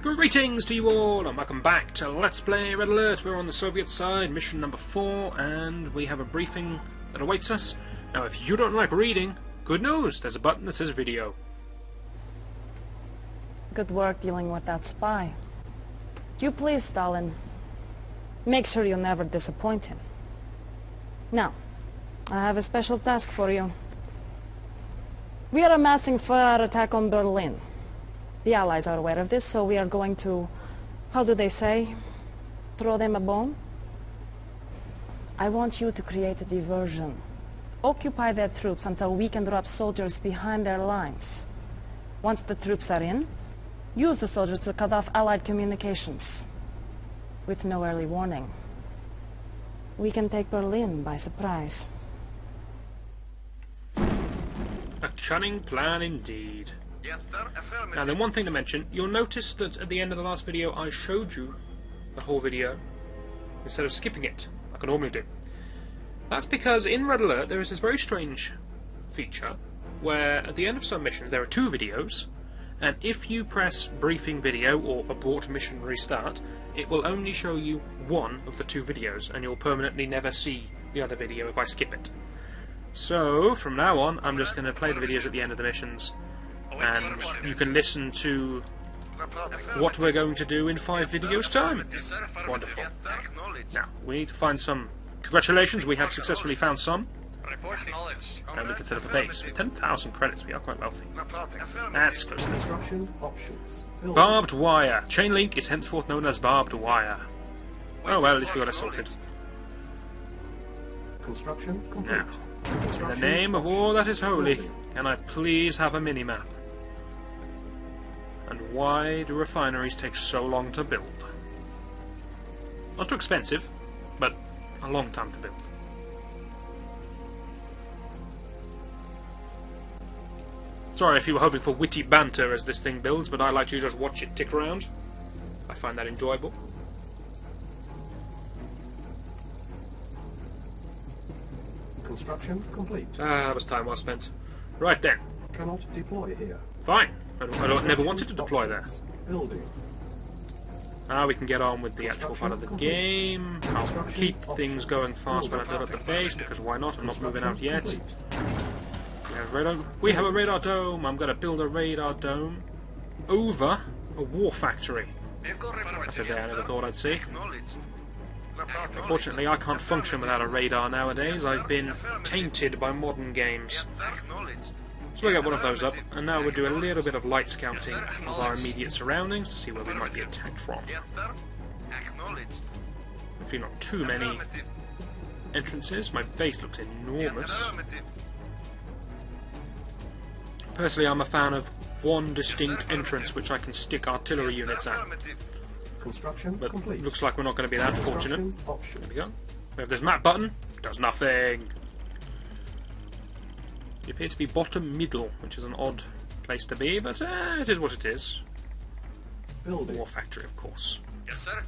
Greetings to you all, and welcome back to Let's Play Red Alert. We're on the Soviet side, mission number 4, and we have a briefing that awaits us. Now, if you don't like reading, good news, there's a button that says video. Good work dealing with that spy. You please, Stalin. Make sure you never disappoint him. Now, I have a special task for you. We are amassing for our attack on Berlin. The Allies are aware of this, so we are going to, how do they say, throw them a bone? I want you to create a diversion. Occupy their troops until we can drop soldiers behind their lines. Once the troops are in, use the soldiers to cut off Allied communications. With no early warning. We can take Berlin by surprise. A cunning plan indeed. Yes, sir. Affirmative. Now then, one thing to mention, you'll notice that at the end of the last video I showed you the whole video instead of skipping it, like I normally do. That's because in Red Alert there is this very strange feature where at the end of some missions there are two videos, and if you press briefing video or abort mission restart, it will only show you one of the two videos and you'll permanently never see the other video if I skip it. So from now on I'm just going to play the videos at the end of the missions, and you can listen to what we're going to do in 5 videos time. Wonderful. Now, we need to find some. Congratulations, we have successfully found some. And we can set up a base. With 10,000 credits, we are quite wealthy. That's close enough. Construction options. Barbed wire. Chain link is henceforth known as barbed wire. Oh well, at least we got it sorted. Construction complete. Now, in the name of all that is holy, can I please have a mini-map? And why do refineries take so long to build? Not too expensive, but a long time to build. Sorry if you were hoping for witty banter as this thing builds, but I like to just watch it tick around. I find that enjoyable. Construction complete. Ah, that was time well spent. Right then. Cannot deploy here. Fine. I never wanted to deploy there. Building. Now we can get on with the actual part of the game. I'll keep things going fast when I build up the base, because why not? I'm not moving out yet. We have a radar dome. I'm going to build a radar dome over a war factory. That's a day I never thought I'd see. Unfortunately, I can't function without a radar nowadays. I've been tainted by modern games. So we'll get one of those up, and now we'll do a little bit of light scouting of our immediate surroundings to see where we might be attacked from. Hopefully not too many entrances. My base looks enormous. Personally, I'm a fan of one distinct entrance which I can stick artillery units at. Construction But complete. looks like we're not going to be that fortunate. Construction There we options. go. We have this map button. Does nothing. You appear to be bottom middle, which is an odd place to be, but it is what it is. Building. War factory, of course. Yes, sir.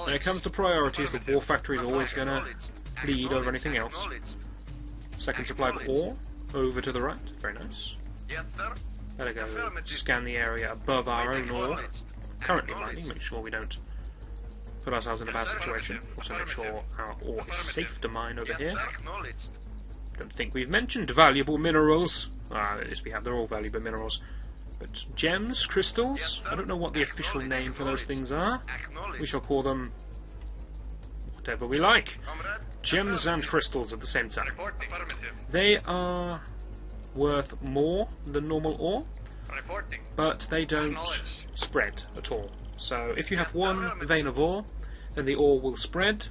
When it comes to priorities, the war factory is always going to lead over anything else. Second supply of ore, over to the right. Very nice. Yes, sir. Better go scan the area above our own ore. Currently mining, make sure we don't put ourselves in a bad situation. Also make sure our ore is safe to mine over here. Don't think we've mentioned valuable minerals. Yes, we have. They're all valuable minerals. But gems, crystals, I don't know what the official name for those things are. We shall call them whatever we like. Gems and crystals at the same time. They are worth more than normal ore, but they don't spread at all. So if you have one vein of ore, then the ore will spread.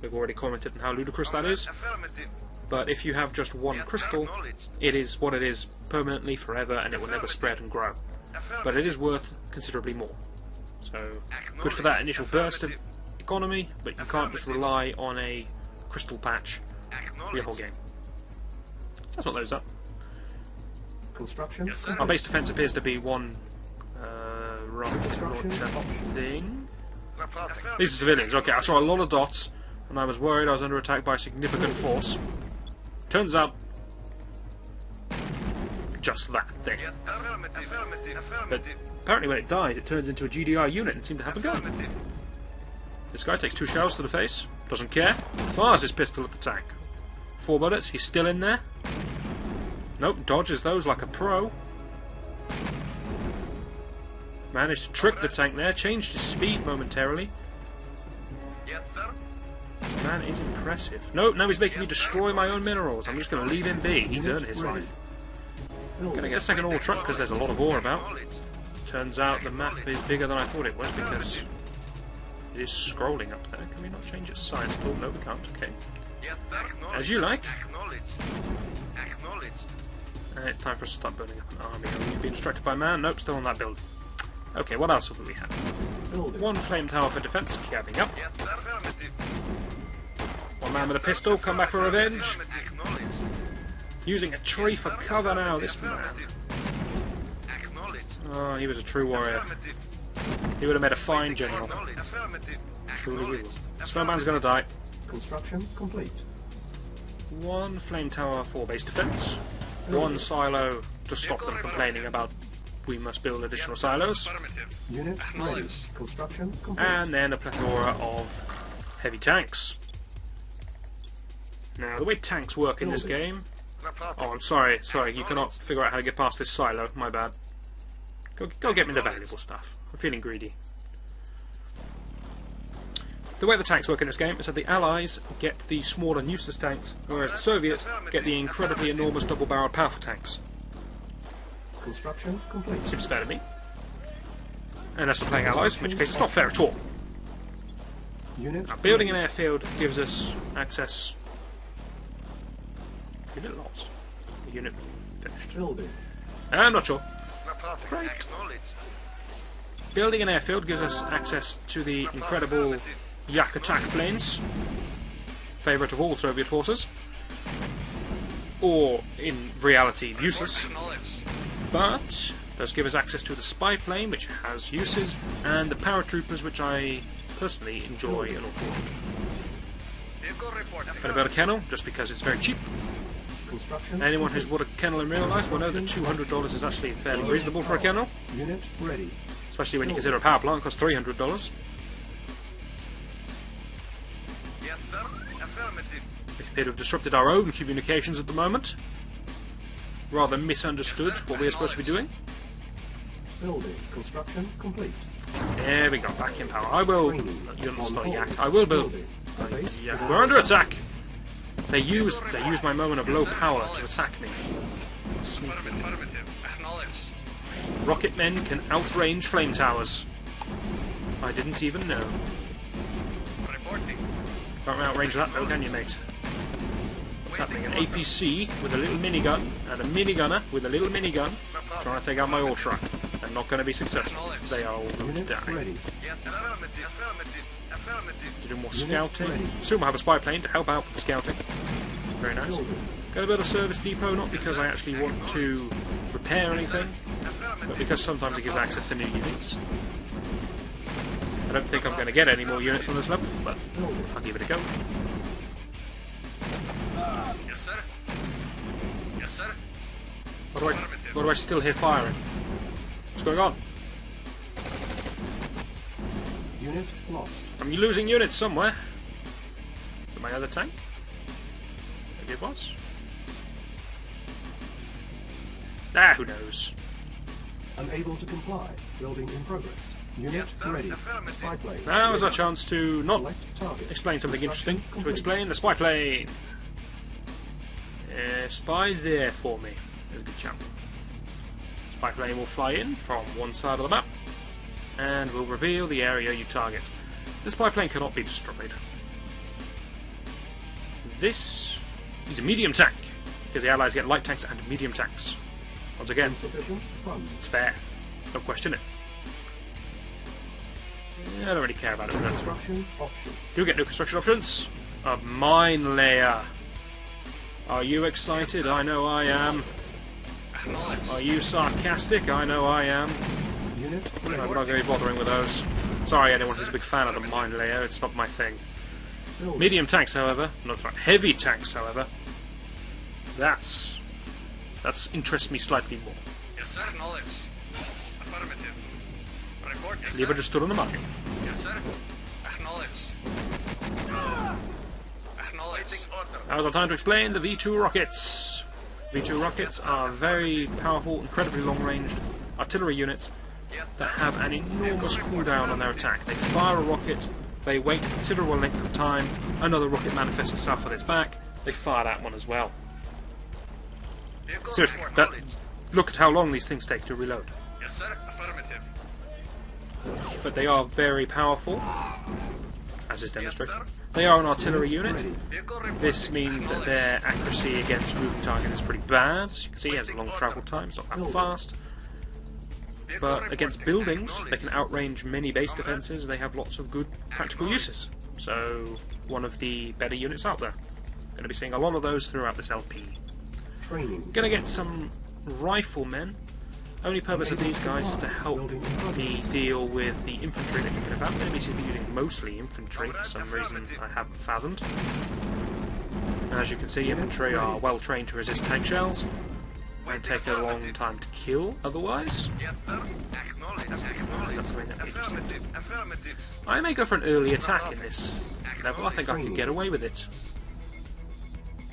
We've already commented on how ludicrous that is. But if you have just one crystal, it is what it is permanently, forever, and it will never spread and grow. But it is worth considerably more. So, good for that initial burst of economy, but you can't just rely on a crystal patch for your whole game. That's what those are. Construction complete. Our base defense appears to be one rocket Construction launcher options. thing. These are civilians. Okay, I saw a lot of dots, and I was worried I was under attack by a significant force. Turns out just that thing. Yes, sir. Affirmative. Affirmative. But Affirmative. apparently when it dies, it turns into a GDI unit and seems to have a gun. Affirmative. This guy takes 2 shells to the face, doesn't care, fires his pistol at the tank. 4 bullets, he's still in there. Nope, dodges those like a pro. Managed to trick the tank there, changed his speed momentarily. Yes, sir. This man is impressive. Nope, now he's making me destroy my own minerals. I'm just going to leave him be. He's earned his life. Gonna get a second ore truck because there's a lot of ore about. Turns out the map is bigger than I thought it was because it is scrolling up there. Can we not change its size at all? No, we can't. Okay. Yes, sir. As you like. Acknowledged. Acknowledged. And it's time for us to start building up an army. Are we being distracted by man? Nope, still on that build. Okay, what else have we had? Building. 1 flame tower for defense, gathering up. Yes, sir. Affirmative. 1 man with a pistol, come back for revenge. Affirmative. Acknowledged. Using a tree for cover now, this man. Acknowledged. Oh, he was a true warrior. Affirmative. He would have made a fine general. Acknowledged. Affirmative. Truly he will. Acknowledged. Snowman's gonna die. Construction complete. 1 flame tower for base defense. 1 silo to stop them complaining about we must build additional silos. Affirmative. Unit ready. Construction complete. And then a plethora of heavy tanks. Now, the way tanks work in this game... Oh, I'm sorry, you cannot figure out how to get past this silo, my bad. Go get me the valuable stuff. I'm feeling greedy. The way the tanks work in this game is that the Allies get the smaller and useless tanks, whereas the Soviets get the incredibly enormous double-barreled powerful tanks. Construction complete. Seems fair to me. Unless we're playing Allies, in which case it's not fair at all. Unit Now, building an ready. airfield gives us access... Unit lost. Unit finished. Building. I'm not sure. Great. Acknowledged. Building an airfield gives us access to the incredible Yak attack planes, favourite of all Soviet forces, or in reality useless, but does give us access to the spy plane, which has uses, and the paratroopers, which I personally enjoy an awful lot. Vehicle reporting. I'm going to build a kennel just because it's very cheap. Construction Anyone who's complete. bought a kennel in real life will know that $200 is actually fairly reasonable for a kennel, Unit ready. especially when you consider a power plant costs $300. Yes, sir. Affirmative. We appear to have disrupted our own communications at the moment. Rather misunderstood what we are supposed to be doing. Building. Construction complete. There we go, back in power. I will... You're not On spelling hold. yak. I will build... Building. The base Yeah, is we're under attack! They use my moment of low power to attack me. Sneaky. Affirmative. Acknowledged. Rocket men can outrange flame towers. I didn't even know. Reporting. Can't outrange that though, can you, mate? What's happening? An APC with a little minigun and a minigunner with a little minigun trying to take out my ore truck. They're not going to be successful. They are all going to Unit die. ready. Yes, affirmative. Affirmative. Affirmative. To do more Unit scouting. ready. Soon we'll have a spy plane to help out with the scouting. Very nice. Building. Going to build a service depot, not because I actually want to repair anything, but because sometimes it gives access to new units. I don't think I'm going to get any more units on this level, but Building. I'll give it a go. Yes, sir. Yes, sir. What do I still hear firing? What's going on? Unit lost. I'm losing units somewhere. Is it my other tank? Maybe it was. Ah, who knows? Unable to comply. Building in progress. Unit ready. Spy plane. Now is our chance to not Select target. explain something Construction interesting. To complete. explain the spy plane. Spy there for me. There's a good chap. Spy plane will fly in from one side of the map and will reveal the area you target. The spy plane cannot be destroyed. This is a medium tank because the Allies get light tanks and medium tanks. Once again, Insufficient funds. it's fair. Don't question it. I don't really care about it. But Construction options. do get new construction options. A mine layer. Are you excited? I know I am. Are you sarcastic? I know I am. Unit No, ready. we're not going to be bothering with those. Sorry, anyone who's a big fan of the mine layer. It's not my thing. Building. Medium tanks, however, not sorry, heavy tanks, however. That's That interests me slightly more. Yes, sir. Acknowledged. Affirmative. Report. Yes, Lever sir. just stood on the market. Yes, sir. Acknowledged. Acknowledged. Waiting order. Now's our time to explain the V2 rockets. V2 rockets are very powerful, incredibly long-ranged artillery units Yes, that have an enormous cooldown on their attack. They fire a rocket, they wait a considerable length of time, another rocket manifests itself on its back, they fire that one as well. Vehicle Seriously, report. look at how long these things take to reload. Yes, sir. Affirmative. But they are very powerful, as is demonstrated. Yes, sir. They are an artillery unit. Vehicle report. This means that their accuracy against moving target is pretty bad. As you can see, it has a long travel time, it's not that fast. But against buildings, they can outrange many base defences, they have lots of good practical uses. So, one of the better units out there. Going to be seeing a lot of those throughout this LP. Training. Going to get some riflemen. Only purpose of these guys is to help me deal with the infantry that you're going to have. I'm going to be using mostly infantry for some reason I haven't fathomed. And as you can see, infantry are well trained to resist tank shells and take a long time to kill otherwise. Yes, sir. Acknowledged. Acknowledged. Affirmative. Affirmative. I may go for an early attack in this level. I think I can get away with it.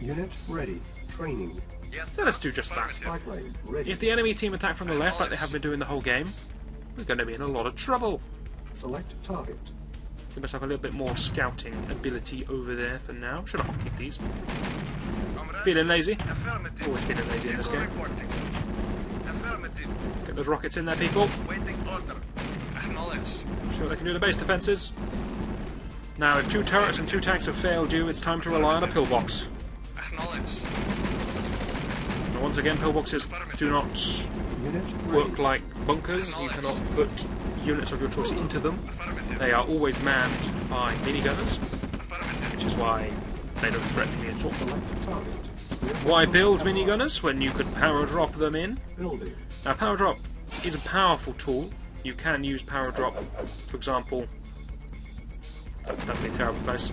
Unit ready. Training. Yes, So let's do just that. Spy plane ready. If the enemy team attack from the left like they have been doing the whole game, we're going to be in a lot of trouble. Select target. Give myself a little bit more scouting ability over there for now. Should have hotkeeyed these. Comrade. Feeling lazy? Affirmative. Always feeling lazy in this Vehicle game. reporting. Affirmative. Get those rockets in there, people. Waiting order. Acknowledged. Sure they can do the base defences. Now, if 2 turrets and 2 tanks have failed you, it's time to rely on a pillbox. Acknowledged. Now, once again, pillboxes do not Unit work ready. like bunkers. You cannot put units of your choice into them. Affirmative. They are always manned by minigunners, Affirmative. which is why they don't threaten me at all. Select target. Why build minigunners when you could power drop them in? Building. Now, power drop is a powerful tool. You can use power drop, for example. That'd be a terrible place.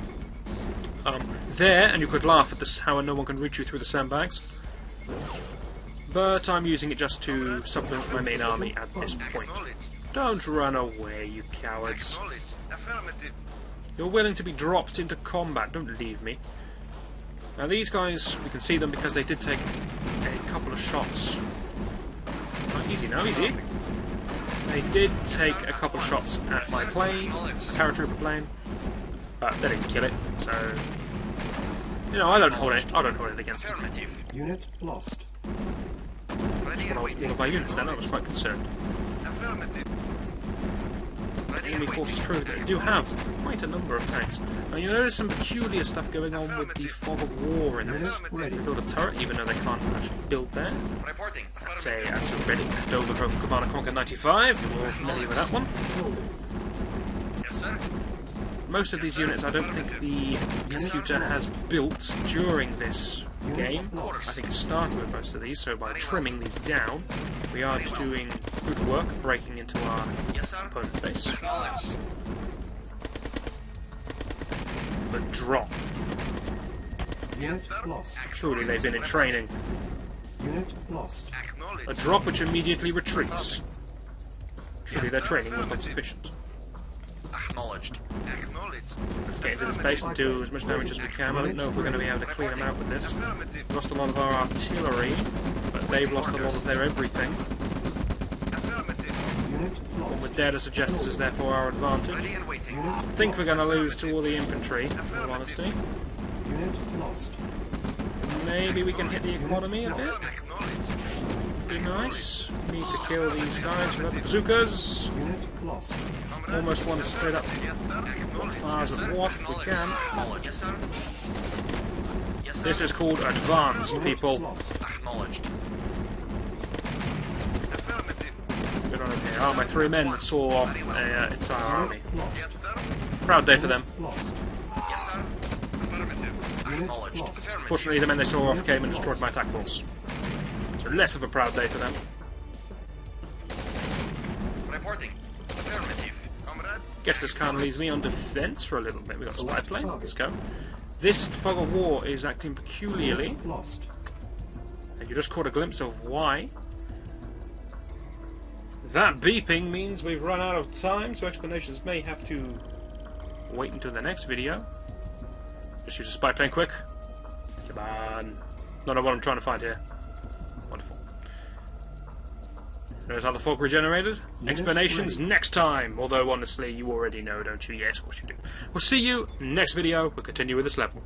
There, and you could laugh at this, how no one can reach you through the sandbags. But I'm using it just to supplement my main army at this point. Acknowledged. Don't run away, you cowards. Acknowledged. Affirmative. You're willing to be dropped into combat, don't leave me. Now these guys, we can see them because they did take a couple of shots. Oh, easy now, easy. They did take a couple of shots at my plane, the paratrooper plane, but they didn't kill it, so... You know, I don't hold it against them. Affirmative. Unit lost. Ready When and I was waiting. one of my units then, I was quite concerned. Affirmative. Ready Enemy and forces waiting. crew, they do have quite a number of tanks. Now you notice some peculiar stuff going on with the fog of war in this. Ready. They build a turret, even though they can't actually build there. Reporting. Say Affirmative. that's already left over from Command & Conquer 95, you're all familiar with that one. Building. Yes, sir. Most of these units I don't think the computer has built during this game. I think it started with most of these, so by trimming these down, we are doing good work breaking into our Yes, sir. opponent's base. Acknowledged. But drop. Unit lost. Surely they've been in training. Unit lost. A Acknowledged. drop which immediately retreats. Surely their training was not sufficient. Acknowledged. Acknowledged. Let's get into this base and do as much damage as we can. I don't know if we're going to be able to clean them out with this. Affirmative. Lost a lot of our artillery, but they've lost a lot of their everything. Affirmative. Unit What lost. would dare to suggest this is therefore our advantage. Ready and waiting. I think we're going to lose to all the infantry, in all honesty. Unit lost. Maybe we can hit the economy a bit. Acknowledged. Be nice. Need to kill these guys with the bazookas. Unit lost. Almost want to split up Yes, sir. Acknowledged. fires Yes, of sir. what if we Acknowledged. can. Acknowledged. Yes, sir. Yes, sir. This is called advanced, people. Lost. Acknowledged. Affirmative. Good on here. Oh, my 3 men saw off an entire army. Lost. Yes, sir. Proud day for them. Lost. Yes, sir. Affirmative. Unit Acknowledged. lost. Affirmative. Fortunately, the men they saw off came and destroyed my attack force. So less of a proud day for them. Reporting. Affirmative. Comrade. Guess this kind of leaves me on defense for a little bit. We've got a spy plane. Let's go. This fog of war is acting peculiarly. Unit lost. And you just caught a glimpse of why. That beeping means we've run out of time, so explanations may have to wait until the next video. Just use a spy plane quick. Come on. Not know what I'm trying to find here. Wonderful. There's how the fog regenerated. Explanations next time. Although, honestly, you already know, don't you? Yes, of course you do. We'll see you next video. We'll continue with this level.